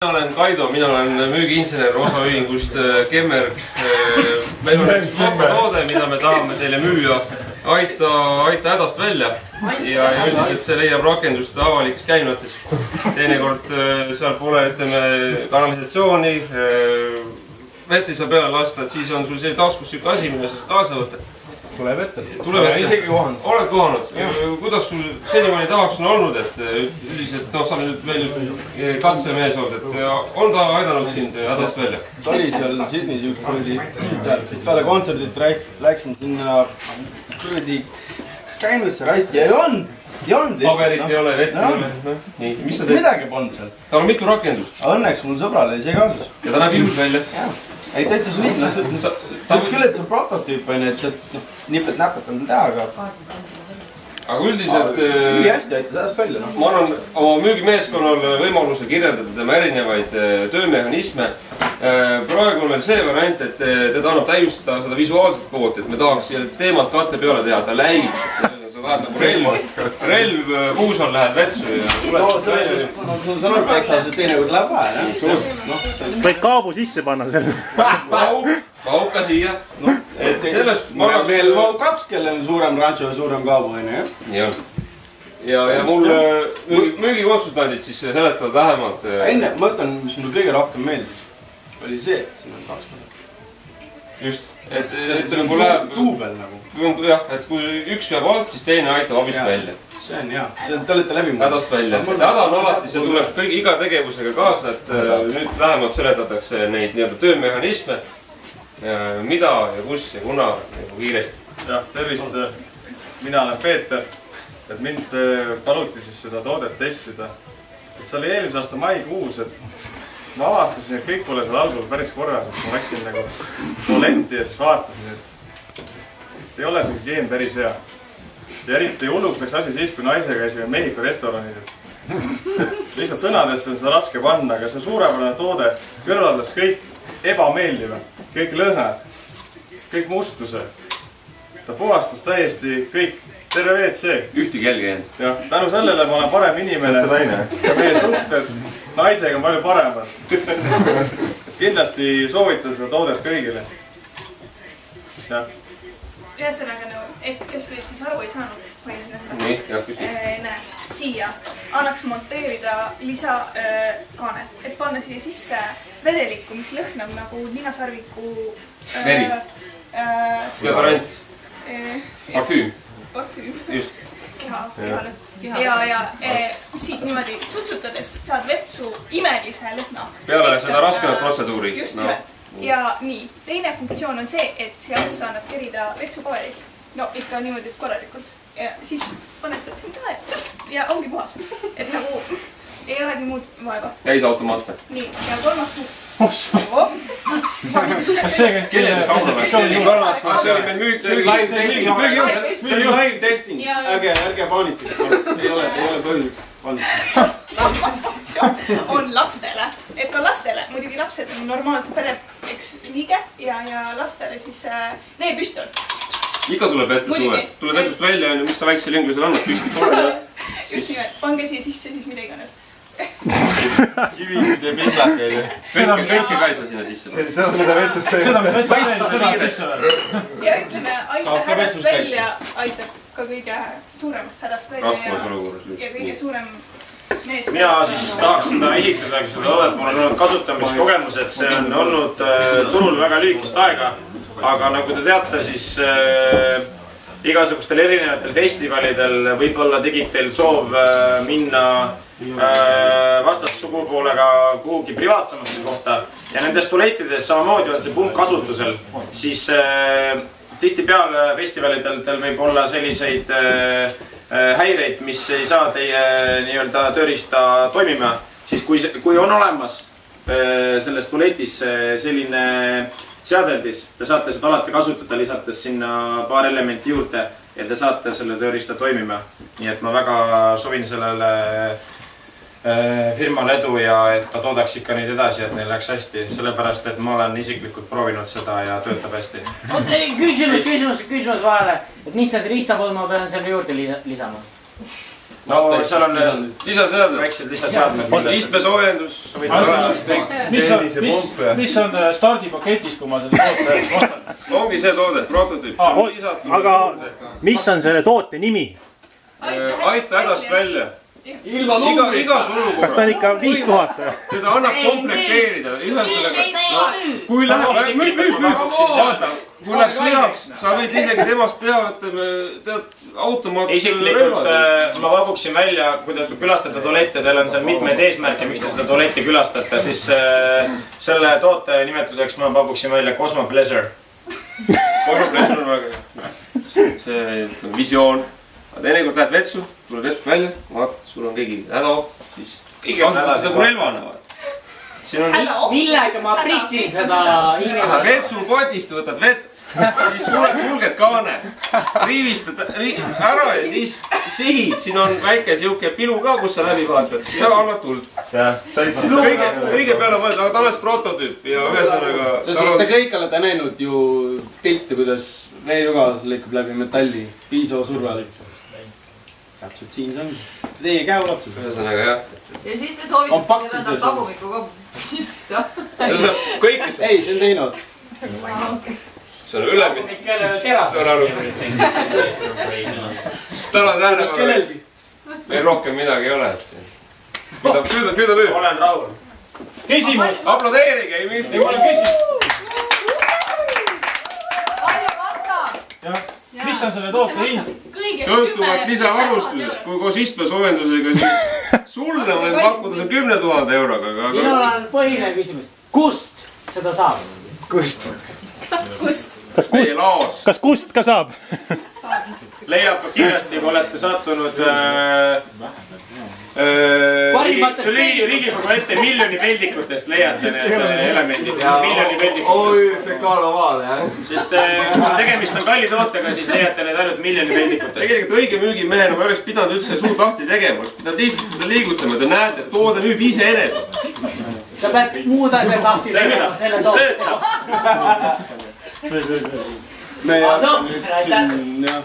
Mina olen Kaido, mina olen müügiinsener osaühingust Kemmerg. Meil on üks toode, mida me tahame teile müüa. Aita hädast välja ja üldiselt see leiab rakendust avalikes käimates. Teinekord seal pole, ütleme, kanalisatsiooni, vett ei saa peale lasta, et siis on sul see taskus siuke asi, mille sa kaasa võtta. Tuleb ette. Isegi kohanud. Oled kohanud. Kuidas sul senimaani tavaks on olnud, et üldiselt, sa oled nüüd meil katsemees olnud, et on ta aidanud sind hädast välja? Ta oli seal Sydneys üks kuradi, peale kontserdit läksin sinna kuradi käinusse raisk ja ei olnud lihtsalt. Paberit ei ole, vett ei ole. Nii, mis sa teed? Midagi polnud seal. Tal on mitu rakendust. Õnneks mul sõbral oli see kaasus. Ja ta näeb ilus välja. Ei, täitsa soliidne. Ta ütles küll, et see on prototüüp, et nipet-näpet on teha, aga üldiselt nii hästi aitas hädast välja. Ma annan oma müügimeeskonnal võimaluse kirjeldada tema erinevaid töömehhanisme. Praegu on meil see variant, et teda annab täiustada seda visuaalset poolt, et me tahaks teemat katte peale teha, ta läiks. Sa tahad nagu relv puusal lähed vetsu ja tuled. Sa oled Texases teinekord läheb vahe, võid kaabu sisse panna selle. Kaup ka siia. Meil on kaps, kellel on suurem rancho ja suurem kaabu, jah? Ja mul müügikonsultandid siis seletavad lähemalt. Enne, ma ütlen, mis mulle kõige rohkem meeldis, oli see, et siin on kaks mõned. Just, et kui läheb tuubel nagu. Jah, et kui üks jääb alt, siis teine aitab abist välja. See on hea, te olete läbi mõelnud. Hädast välja. Häda on alati, see tuleb iga tegevusega kaasa, et nüüd lähemalt seletatakse neid töömehhanisme, mida ja kus ja kuna kiiresti. Jah, tervist. Mina olen Peeter, et mind paluti siis seda toodet testida. See oli eelmise aasta maikuus, et ma avastasin, et kõik pole seal algul päris korras, et ma läksin nagu tualetti ja siis vaatasin, et ei ole see hügieen päris hea. Ja eriti hulluks läks asi siis, kui naisega käisime Mehhiko restoranis. Lihtsalt sõnadesse on seda raske panna, aga see suurepärane toode kõrvaldas kõik ebameeldiva, kõik lõhnad, kõik mustuse. Ta puhastas täiesti kõik, terve WC. Ühtegi jälge jäänud. Jah, tänu sellele ma olen parem inimene ja meie suhted naisega on palju paremad. Kindlasti soovitan seda toodet kõigile. Jah. Ühesõnaga, et kes veel siis aru ei saanud, Nii, jah, küsi. Siia annaks monteerida lisakaane, et panna siia sisse vedelikku, mis lõhnab nagu ninasarviku veri. Deodorant. Parfüüm. Parfüüm. Just. Kehale. Ja siis niimoodi sutsutades saad vetsu imelise lõhna. Peale seda raskemat protseduuri. Just nimelt. Ja nii, teine funktsioon on see, et siia otsa annab kerida vetsupaveri. No ikka niimoodi korralikult. Ja siis panetad siin tahe ja ongi puhas. Et nagu ei olegi muud vaeva. Täisautomaatne. Nii, ja kolmas puu. See oli meil live testing. Ärge paanitsege. Ei ole põhjuseks. On lastele, et ka lastele, muidugi lapsed on normaalse pere üks liige ja lastele siis veepüstol. Ikka tuleb ette suve. Tule tähtsust välja, mis sa väiksel inglasel annad püsti. Just nimelt, pange siia sisse siis mida iganes. Kivisid ja pihlakeid. Kõiki ka ei saa sinna sisse. Seda mida vetsust teeb. Ja ütleme, aitab hädast välja, aitab ka kõige suuremast hädast välja ja kõige suurem mees. Mina siis tahaks seda esitada, seda toodet, mul on olnud kasutamiskogemused, see on olnud turul väga lühikest aega, aga nagu te teate, siis igasugustel erinevatel festivalidel võib-olla tegid teil soov minna vastassugupoolega kuhugi privaatsemasse kohta ja nendes tualettides samamoodi on see pump kasutusel, siis tihtipeale festivalidel teil võib olla selliseid häireid, mis ei saa teie nii-öelda tööriista toimima, siis kui on olemas selles tualetis selline seadeldis, te saate seda alati kasutada, lisates sinna paar elementi juurde ja te saate selle tööriista toimima. Nii et ma väga sovin sellele firmal edu ja et ta toodaks ikka neid edasi, et neil läks hästi, sellepärast et ma olen isiklikult proovinud seda ja töötab hästi. Küsimus vahele, et mis need riistapõld ma pean selle juurde lisama? no seal on lisaseadmed. väiksed lisaseadmed. istmesoojendus. mis on stardipaketis, kui ma selle toote ostan? Ongi see toode, prototüüp. aga mis on selle toote nimi? Aita hädast välja. ilma numbrita. Igas olukorras. Kas ta on ikka 5000 või? Teda annab komplekteerida. Kui läheb sõjaks, sa võid isegi temast teha, tead, automaat. Isiklikult ma pakuksin välja, kui te külastate tualette, teil on seal mitmeid eesmärke, miks te seda tualetti külastate, siis selle toote nimetuseks ma pakuksin välja Cosmo Pleasure. Cosmo Pleasure on väga see visioon. Teinekord lähed vetsu, tuleb vetsust välja, vaatad, sul on keegi hädaoht, siis kasutad seda kui relvana. Millega ma pritsin seda inimest? Vetsulpotist võtad vett, siis sulged kaane, riivistad ära ja siis sihid. Siin on väike siuke pilu ka, kus sa läbi vaatad ja annad tuld. Kõige peale mõelda, aga ta alles prototüüp ja ühesõnaga... Te kõik olete näinud ju pilte, kuidas veejuga lõikab läbi metalli piisava surve. Täpselt siin see ongi. Teie käeulatus. Ühesõnaga jah. Ja siis te soovite teda tagumiku ka pista. Kõikest. Ei, see on teinud. See on ülemid. See on aru. Täna tähelepanu. Meil rohkem midagi ei ole. Küll ta müü. Olen rahul. Küsimus. Aplodeerige, ei müüti. Palju maksab? Mis on selle toote hind? Sõltuvalt lisavarustusest, kui koos istmesoojendusega, siis sulle võin pakkuda see 10 000 euroga. Minul on põhiline küsimus. Kust seda saab? Kust? Kas kust ka saab? Leiab kindlasti, kui olete sattunud Riigikogu ette miljoni peldikutest leiate need elemendid. Miljoni peldikutest. Oi, fekaalovaale, jah. Sest kui tegemist on kalli tootega, siis leiate need ainult miljoni peldikutest. Tegelikult õige müügimehena ma ei oleks pidanud üldse suud lahti tegema. Oleks pidanud lihtsalt seda liigutama. Te näete, et toode müüb ise enest. Sa pead muud asjad lahti tegema selle toote. Me nüüd siin, jah.